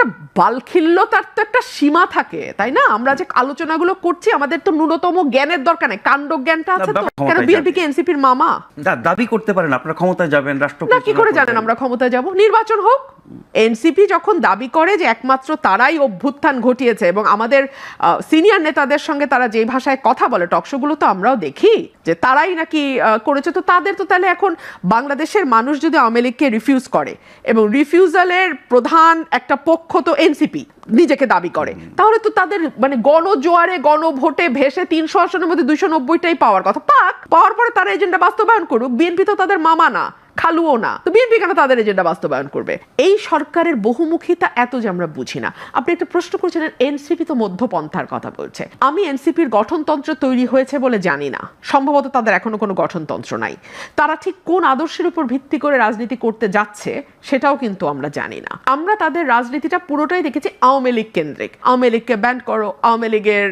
একটা বালখিল্যতার তো একটা সীমা থাকে, তাই না? আমরা যে আলোচনাগুলো করছি আমাদের তো ন্যূনতম জ্ঞানের দরকার নেই, কাণ্ড জ্ঞানটা আছে তো। কেন বিএনপি কি এনসিপির মামা? দাবি করতে পারেন আপনারা ক্ষমতায় যাবেন, রাষ্ট্র না, কি করে জানেন আমরা ক্ষমতায় যাব? নির্বাচন হোক। এনসিপি যখন দাবি করে যে একমাত্র তারাই অভ্যুত্থান ঘটিয়েছে এবং আমাদের সিনিয়র নেতাদের সঙ্গে তারা যে ভাষায় কথা বলে টকশোগুলো তো আমরাও দেখি যে তারাই নাকি করেছে, তো তাদের তো তাহলে এখন বাংলাদেশের মানুষ যদি আওয়ামী লীগকে রিফিউজ করে এবং রিফিউজালের প্রধান একটা পক্ষ তো এনসিপি নিজেকে দাবি করে, তাহলে তো তাদের মানে গণজোয়ারে গণভোটে ভেসে 300 আসনের মধ্যে 290টাই পাওয়ার কথা। পাওয়ার পরে তারা এজেন্ডা বাস্তবায়ন করুক। বিএনপি তো তাদের মামা না, খালুও না, তো বিএনপি কেন তাদের এজেন্ডা বাস্তবায়ন করবে? এই সরকারের বহুমুখিতা এত যে আমরা বুঝি না। আপনি একটা প্রশ্ন করেছিলেন এনসিপি তো মধ্যপন্থার কথা বলছে। আমি এনসিপির গঠনতন্ত্র তৈরি হয়েছে বলে জানি না, সম্ভবত তাদের এখনো কোনো গঠনতন্ত্র নাই। তারা ঠিক কোন আদর্শের উপর ভিত্তি করে রাজনীতি করতে যাচ্ছে সেটাও কিন্তু আমরা জানি না। আমরা তাদের রাজনীতিটা পুরোটাই দেখেছি আওয়ামী লীগ কেন্দ্রিক। আওয়ামী লীগকে ব্যান্ড করো, আওয়ামী লীগের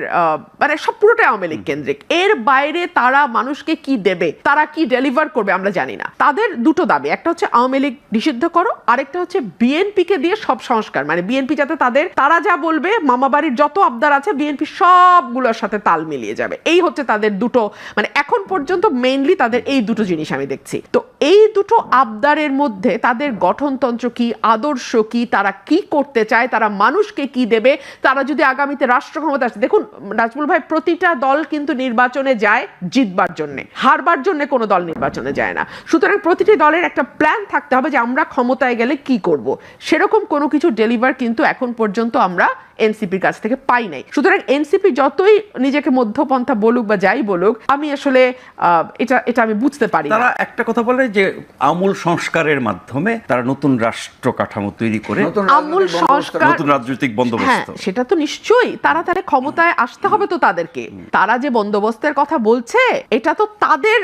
মানে সব পুরোটাই আওয়ামী লীগ কেন্দ্রিক। এর বাইরে তারা মানুষকে কি দেবে, তারা কি ডেলিভার করবে আমরা জানি না। তাদের দুটো দাবি, একটা হচ্ছে আওয়ামী লীগ নিষিদ্ধ করো, আরেকটা হচ্ছে বিএনপি কে দিয়ে সব সংস্কার, মানে বিএনপি যাতে তারা যা বলবে মামাবাড়ির যত আবদার আছে বিএনপি সবগুলোর সাথে তাল মিলিয়ে যাবে। এই হচ্ছে তাদের দুটো, মানে এখন পর্যন্ত মেইনলি তাদের এই দুটো জিনিস আমি দেখছি। তো এই দুটো আবদারের মধ্যে তাদের গঠনতন্ত্র কি, আদর্শ কি, তারা কি করতে চায়, তারা মানুষকে কি দেবে, তারা যদি আগামীতে রাষ্ট্র ক্ষমতা আসে। দেখুন নাজমুল ভাই, প্রতিটা দল কিন্তু নির্বাচনে যায় জিতবার জন্য, হারবার জন্য কোনো দল নির্বাচনে যায় না। সুতরাং প্রতিটি দলের একটা প্ল্যান থাকতে হবে যে আমরা ক্ষমতায় গেলে কি করব। সেরকম কোনো কিছু ডেলিভার কিন্তু এখন পর্যন্ত আমরা এনসিপির কাছ থেকে পাই নাই। সুতরাং এনসিপি যতই নিজেকে মধ্যপন্থা বলুক বা যাই বলুক, আমি আসলে এটা আমি বুঝতে পারি না। তারা একটা কথা বলে যে আমূল সংস্কারের মাধ্যমে তারা নতুন রাষ্ট্র কাঠামো তৈরি করে আমূল সংস্কার, নতুন রাজনৈতিক বন্দোবস্ত। হ্যাঁ, সেটা তো নিশ্চয়ই তারা ক্ষমতায় আসতে হবে তো তাদেরকে। তারা যে বন্দোবস্তের কথা বলছে এটা তো তাদের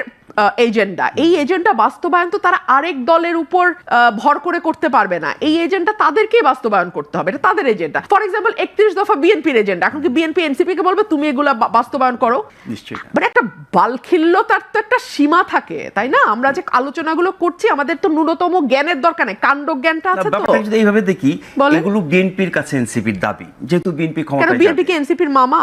এজেন্ডা। এই এজেন্ডা বাস্তবায়ন তো তারা আরেক দলের উপর ভর করে করতে পারবে না। এই এজেন্ডা তাদেরকেই বাস্তবায়ন করতে হবে, এটা তাদের এজেন্ডা। ফর এক্সাম্পল 31 দফা বিএনপির এজেন্ডা, এখন কি বিএনপি এনসিপি কে বলবে তুমি এগুলা বাস্তবায়ন করো? নিশ্চয়ই। মানে একটা বালখিল্যতার তো একটা সীমা থাকে, তাই না? আমরা যে আলোচনাগুলো করছি আমাদের তো ন্যূনতম জ্ঞানের দরকার নেই, কাণ্ড জ্ঞানটা আছে তো। ব্যাপারটা যদি এইভাবে দেখি, এগুলো বিএনপির কাছে এনসিপির দাবি, যেহেতু বিএনপি ক্ষমতায় যাবে। বিএনপি কি এনসিপির মামা?